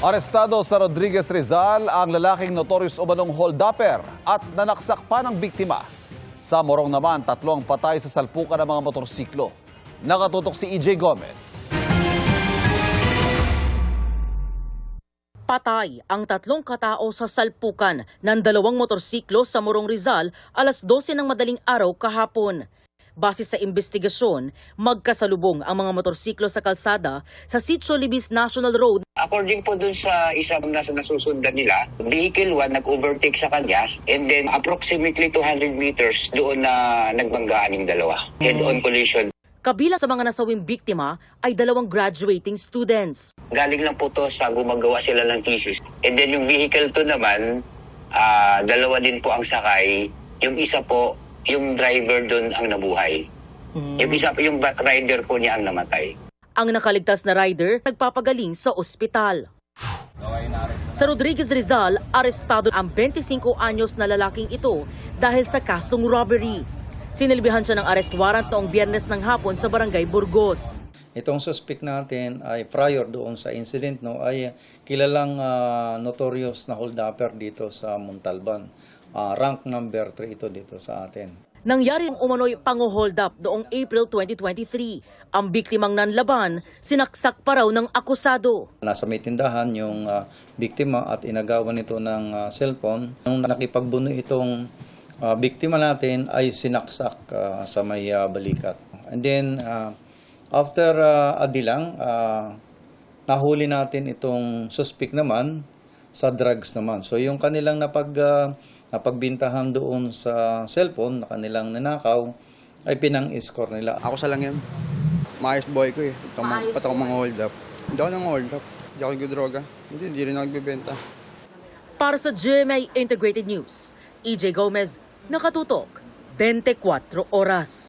Arestado sa Rodriguez Rizal ang lalaking notorious umanong hold-upper at nanaksak pa ng biktima. Sa Morong naman, 3 ang patay sa salpukan ng mga motorsiklo. Nakatutok si EJ Gomez. Patay ang 3 katao sa salpukan ng 2 motorsiklo sa Morong Rizal alas 12 ng madaling araw kahapon. Base sa investigasyon, magkasalubong ang mga motorsiklo sa kalsada sa Sitio Libis National Road. According po dun sa isang nasusundan nila, Vehicle 1 nag-overtake sa kanya and then approximately 200 meters doon na nagbanggaan yung dalawa. Head-on collision. Kabilang sa mga nasawing biktima ay 2 graduating students. Galing lang po to sa gumagawa sila ng thesis. And then yung Vehicle 2 naman, 2 din po ang sakay. Yung isa po, yung driver doon ang nabuhay. Yung isa po, yung rider po niya ang namatay. Ang nakaligtas na rider nagpapagaling sa ospital. Sa Rodriguez Rizal, arestado ang 25 anyos na lalaking ito dahil sa kasong robbery. Sinilbihan siya ng arrest warrant noong Biyernes ng hapon sa Barangay Burgos. Itong suspect natin ay prior doon sa incident ay kilalang notorious na hold-upper dito sa Montalban. Rank number 3 ito dito sa atin. Nangyari ang umano'y pang-hold up noong April 2023. Ang biktimang nanlaban, sinaksak pa raw ng akusado. Nasa may tindahan yung biktima at inagawan nito ng cellphone. Nung nakipagbuno itong biktima natin ay sinaksak sa may balikat. And then after adilang, nahuli natin itong suspect naman sa drugs naman. So yung kanilang napagbintahan doon sa cellphone na kanilang ninakaw ay pinang-score nila. Ako sa lang yan. Maayos boy ko eh. Ba't ako mga hold up? Hindi ako nang hold up. Hindi ako nagdodroga. Hindi rin ako nagbibenta. Para sa GMA Integrated News, EJ Gomez, nakatutok, 24 oras.